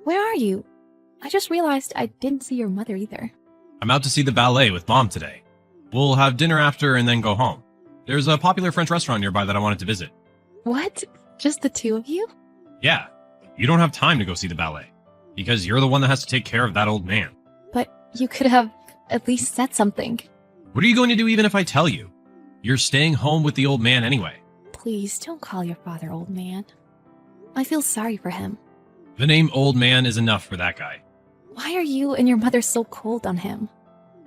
Where are you? I just realized I didn't see your mother either. I'm out to see the ballet with Mom today. We'll have dinner after and then go home. There's a popular French restaurant nearby that I wanted to visit. What? Just the two of you? Yeah, you don't have time to go see the ballet, because you're the one that has to take care of that old man. But you could have at least said something. What are you going to do even if I tell you? You're staying home with the old man anyway. Please don't call your father old man. I feel sorry for him. The name old man is enough for that guy. Why are you and your mother so cold on him?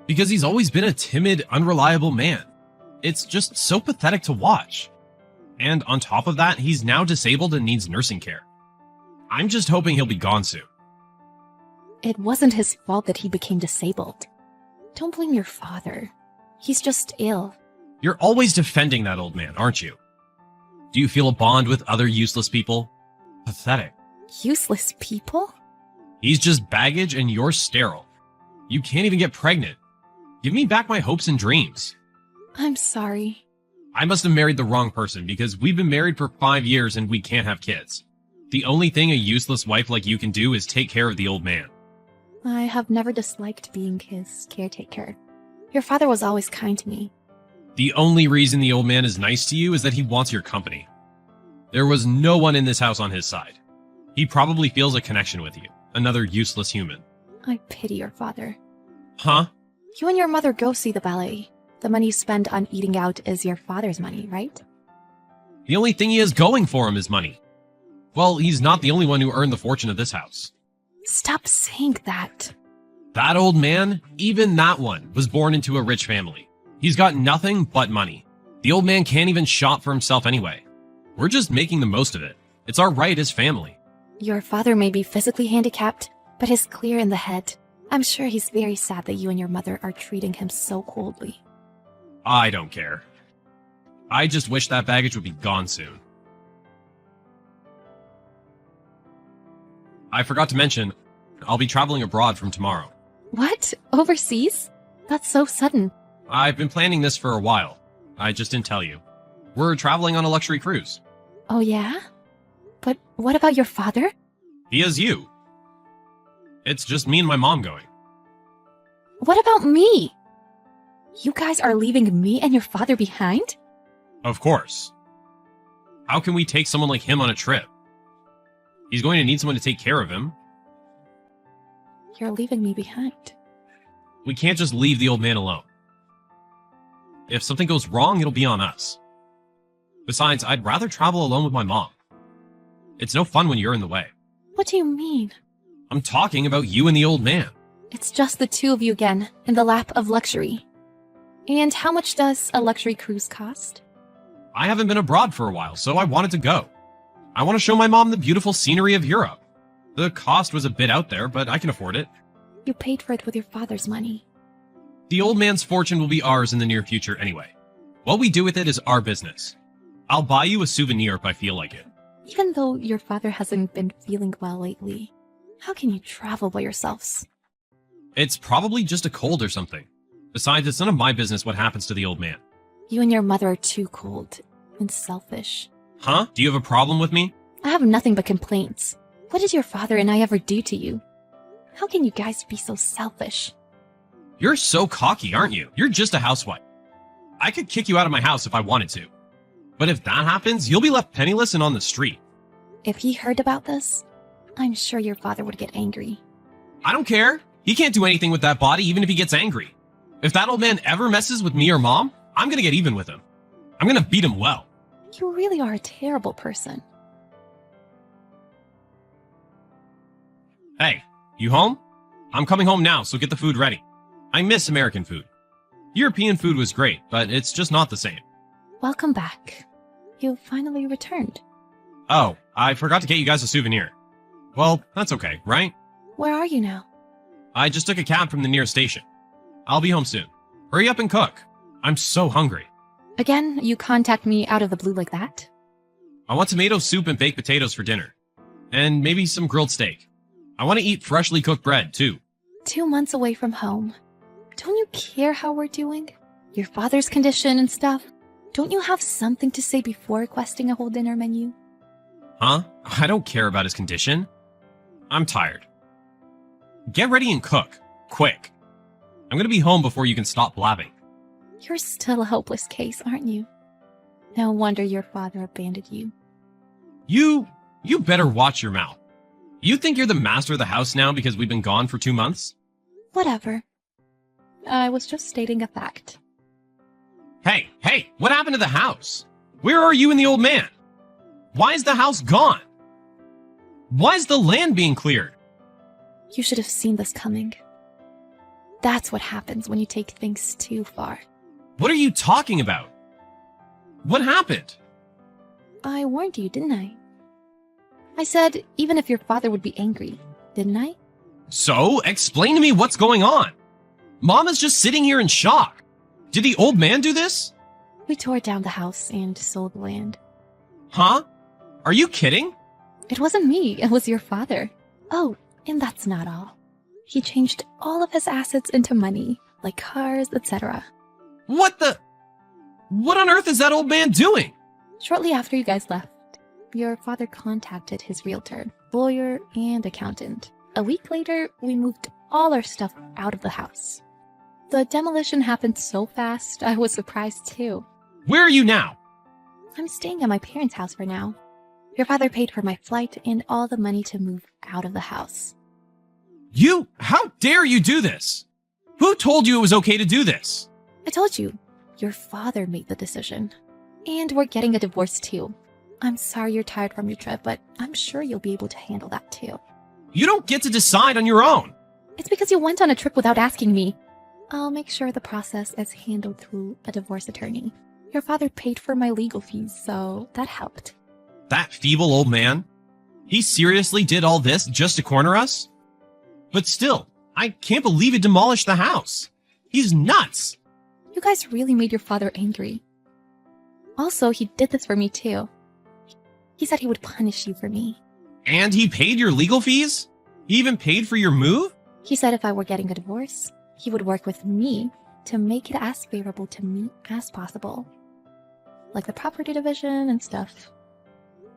Because he's always been a timid, unreliable man. It's just so pathetic to watch. And on top of that, he's now disabled and needs nursing care. I'm just hoping he'll be gone soon. It wasn't his fault that he became disabled. Don't blame your father. He's just ill. You're always defending that old man, aren't you? Do you feel a bond with other useless people? Pathetic. Useless people? He's just baggage and you're sterile. You can't even get pregnant. Give me back my hopes and dreams. I'm sorry. I must have married the wrong person because we've been married for 5 years and we can't have kids. The only thing a useless wife like you can do is take care of the old man. I have never disliked being his caretaker. Your father was always kind to me. The only reason the old man is nice to you is that he wants your company. There was no one in this house on his side. He probably feels a connection with you, another useless human. I pity your father. Huh? You and your mother go see the ballet. The money you spend on eating out is your father's money, right? The only thing he has going for him is money. Well, he's not the only one who earned the fortune of this house. Stop saying that. That old man, even that one, was born into a rich family. He's got nothing but money. The old man can't even shop for himself anyway. We're just making the most of it. It's our right as family. Your father may be physically handicapped, but he's clear in the head. I'm sure he's very sad that you and your mother are treating him so coldly. I don't care. I just wish that baggage would be gone soon. I forgot to mention, I'll be traveling abroad from tomorrow. What? Overseas? That's so sudden. I've been planning this for a while. I just didn't tell you. We're traveling on a luxury cruise. Oh yeah? But what about your father? He has you. It's just me and my mom going. What about me? You guys are leaving me and your father behind? Of course. How can we take someone like him on a trip? He's going to need someone to take care of him. You're leaving me behind. We can't just leave the old man alone. If something goes wrong, it'll be on us. Besides, I'd rather travel alone with my mom. It's no fun when you're in the way. What do you mean? I'm talking about you and the old man. It's just the two of you again, in the lap of luxury. And how much does a luxury cruise cost? I haven't been abroad for a while, so I wanted to go. I want to show my mom the beautiful scenery of Europe. The cost was a bit out there, but I can afford it. You paid for it with your father's money. The old man's fortune will be ours in the near future anyway. What we do with it is our business. I'll buy you a souvenir if I feel like it. Even though your father hasn't been feeling well lately, how can you travel by yourselves? It's probably just a cold or something. Besides, it's none of my business what happens to the old man. You and your mother are too cold and selfish. Huh? Do you have a problem with me? I have nothing but complaints. What did your father and I ever do to you? How can you guys be so selfish? You're so cocky, aren't you? You're just a housewife. I could kick you out of my house if I wanted to. But if that happens, you'll be left penniless and on the street. If he heard about this, I'm sure your father would get angry. I don't care. He can't do anything with that body even if he gets angry. If that old man ever messes with me or mom, I'm gonna get even with him. I'm gonna beat him well. You really are a terrible person. Hey, you home? I'm coming home now, so get the food ready. I miss American food. European food was great, but it's just not the same. Welcome back. You finally returned. Oh, I forgot to get you guys a souvenir. Well, that's okay, right? Where are you now? I just took a cab from the nearest station. I'll be home soon. Hurry up and cook. I'm so hungry. Again, you contact me out of the blue like that? I want tomato soup and baked potatoes for dinner. And maybe some grilled steak. I want to eat freshly cooked bread, too. 2 months away from home. Don't you care how we're doing? Your father's condition and stuff? Don't you have something to say before requesting a whole dinner menu? Huh? I don't care about his condition. I'm tired. Get ready and cook. Quick. I'm gonna be home before you can stop blabbing. You're still a hopeless case, aren't you? No wonder your father abandoned you. You better watch your mouth. You think you're the master of the house now because we've been gone for 2 months? Whatever. I was just stating a fact. Hey, what happened to the house? Where are you and the old man? Why is the house gone? Why is the land being cleared? You should have seen this coming. That's what happens when you take things too far. What are you talking about? What happened? I warned you, didn't I? I said even if your father would be angry, didn't I? So, explain to me what's going on. Mama's just sitting here in shock. Did the old man do this? We tore down the house and sold the land. Huh? Are you kidding? It wasn't me, it was your father. Oh, and that's not all. He changed all of his assets into money, like cars, etc. What on earth is that old man doing? Shortly after you guys left, your father contacted his realtor, lawyer, and accountant. A week later, we moved all our stuff out of the house. The demolition happened so fast, I was surprised too. Where are you now? I'm staying at my parents' house for now. Your father paid for my flight and all the money to move out of the house. How dare you do this? Who told you it was okay to do this? I told you, your father made the decision. And we're getting a divorce too. I'm sorry you're tired from your trip, but I'm sure you'll be able to handle that too. You don't get to decide on your own. It's because you went on a trip without asking me. I'll make sure the process is handled through a divorce attorney. Your father paid for my legal fees, so that helped. That feeble old man? He seriously did all this just to corner us? But still, I can't believe he demolished the house. He's nuts. You guys really made your father angry. Also, he did this for me too. He said he would punish you for me. And he paid your legal fees? He even paid for your move? He said if I were getting a divorce, he would work with me to make it as favorable to me as possible. Like the property division and stuff.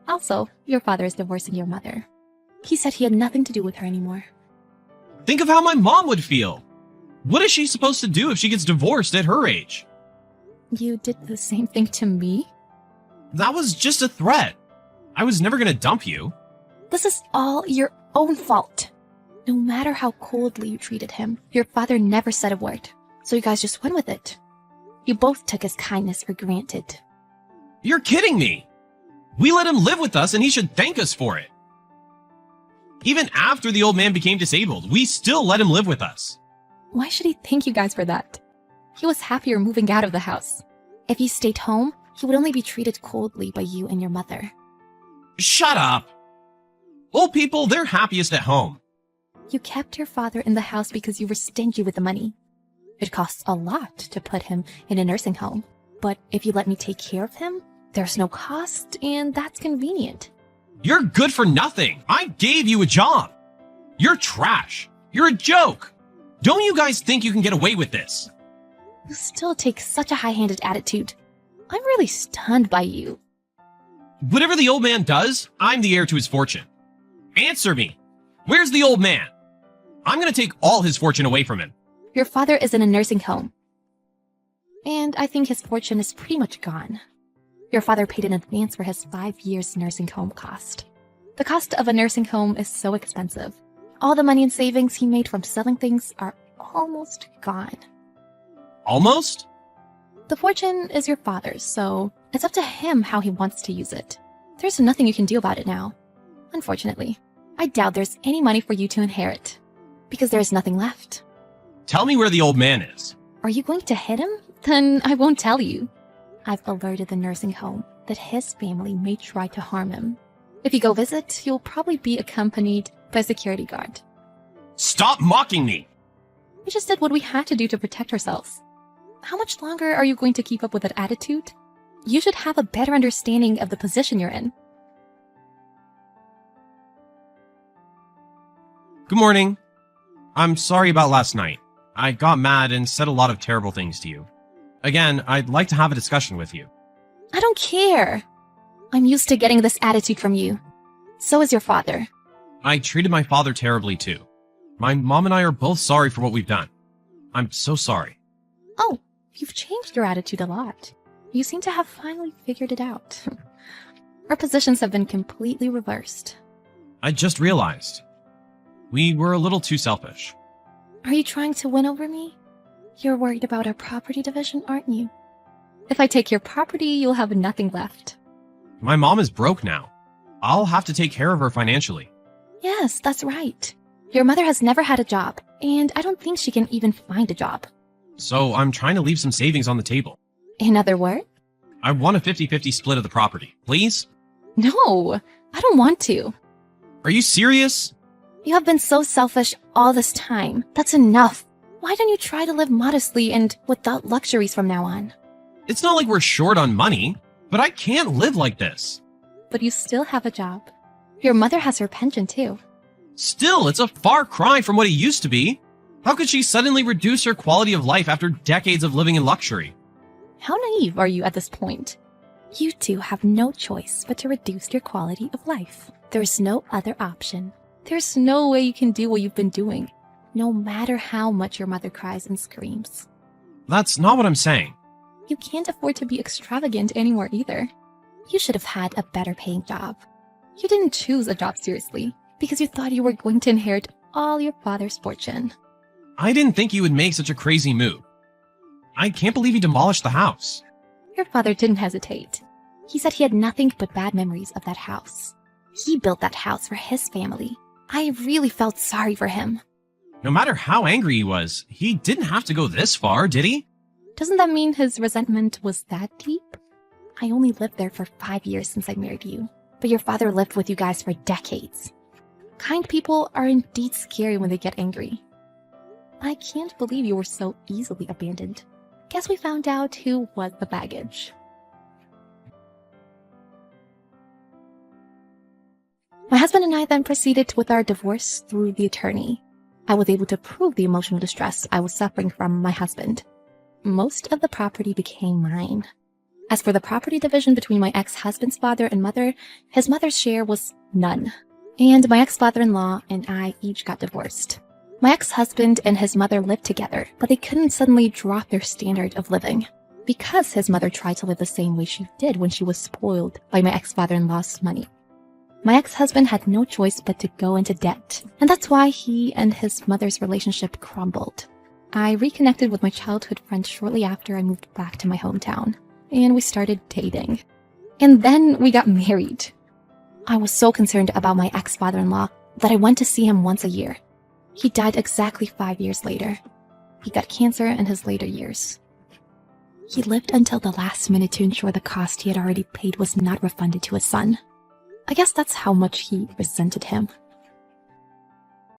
Also, your father is divorcing your mother. He said he had nothing to do with her anymore. Think of how my mom would feel. What is she supposed to do if she gets divorced at her age? You did the same thing to me? That was just a threat. I was never gonna dump you. This is all your own fault. No matter how coldly you treated him, your father never said a word. So you guys just went with it. You both took his kindness for granted. You're kidding me. We let him live with us and he should thank us for it. Even after the old man became disabled, we still let him live with us. Why should he thank you guys for that? He was happier moving out of the house. If he stayed home, he would only be treated coldly by you and your mother. Shut up. Old people, they're happiest at home. You kept your father in the house because you were stingy with the money. It costs a lot to put him in a nursing home. But if you let me take care of him, there's no cost, and that's convenient. You're good for nothing. I gave you a job. You're trash. You're a joke. Don't you guys think you can get away with this? You still take such a high-handed attitude. I'm really stunned by you. Whatever the old man does, I'm the heir to his fortune. Answer me. Where's the old man? I'm gonna take all his fortune away from him. Your father is in a nursing home. And I think his fortune is pretty much gone. Your father paid in advance for his 5 years nursing home cost. The cost of a nursing home is so expensive. All the money and savings he made from selling things are almost gone. Almost? The fortune is your father's, so it's up to him how he wants to use it. There's nothing you can do about it now. Unfortunately, I doubt there's any money for you to inherit, because there's nothing left. Tell me where the old man is. Are you going to hit him? Then I won't tell you. I've alerted the nursing home that his family may try to harm him. If you go visit, you'll probably be accompanied by a security guard. Stop mocking me! We just did what we had to do to protect ourselves. How much longer are you going to keep up with that attitude? You should have a better understanding of the position you're in. Good morning. I'm sorry about last night. I got mad and said a lot of terrible things to you. Again, I'd like to have a discussion with you. I don't care. I'm used to getting this attitude from you. So is your father. I treated my father terribly too. My mom and I are both sorry for what we've done. I'm so sorry. Oh, you've changed your attitude a lot. You seem to have finally figured it out. Our positions have been completely reversed. I just realized. We were a little too selfish. Are you trying to win over me? You're worried about our property division, aren't you? If I take your property, you'll have nothing left. My mom is broke now. I'll have to take care of her financially. Yes, that's right. Your mother has never had a job, and I don't think she can even find a job. So I'm trying to leave some savings on the table. In other words? I want a 50-50 split of the property, please? No, I don't want to. Are you serious? You have been so selfish all this time. That's enough. Why don't you try to live modestly and without luxuries from now on? It's not like we're short on money, but I can't live like this. But you still have a job. Your mother has her pension too. Still, it's a far cry from what it used to be. How could she suddenly reduce her quality of life after decades of living in luxury? How naive are you at this point? You two have no choice but to reduce your quality of life. There's no other option. There's no way you can do what you've been doing, no matter how much your mother cries and screams. That's not what I'm saying. You can't afford to be extravagant anymore either. You should have had a better paying job. You didn't choose a job seriously because you thought you were going to inherit all your father's fortune. I didn't think you would make such a crazy move. I can't believe you demolished the house. Your father didn't hesitate. He said he had nothing but bad memories of that house. He built that house for his family. I really felt sorry for him. No matter how angry he was, he didn't have to go this far, did he? Doesn't that mean his resentment was that deep? I only lived there for 5 years since I married you, but your father lived with you guys for decades. Kind people are indeed scary when they get angry. I can't believe you were so easily abandoned. Guess we found out who was the baggage. My husband and I then proceeded with our divorce through the attorney. I was able to prove the emotional distress I was suffering from my husband. Most of the property became mine. As for the property division between my ex-husband's father and mother, his mother's share was none. And my ex-father-in-law and I each got divorced. My ex-husband and his mother lived together, but they couldn't suddenly drop their standard of living because his mother tried to live the same way she did when she was spoiled by my ex-father-in-law's money. My ex-husband had no choice but to go into debt, and that's why he and his mother's relationship crumbled. I reconnected with my childhood friend shortly after I moved back to my hometown, and we started dating. And then we got married. I was so concerned about my ex-father-in-law that I went to see him once a year. He died exactly 5 years later. He got cancer in his later years. He lived until the last minute to ensure the cost he had already paid was not refunded to his son. I guess that's how much he resented him.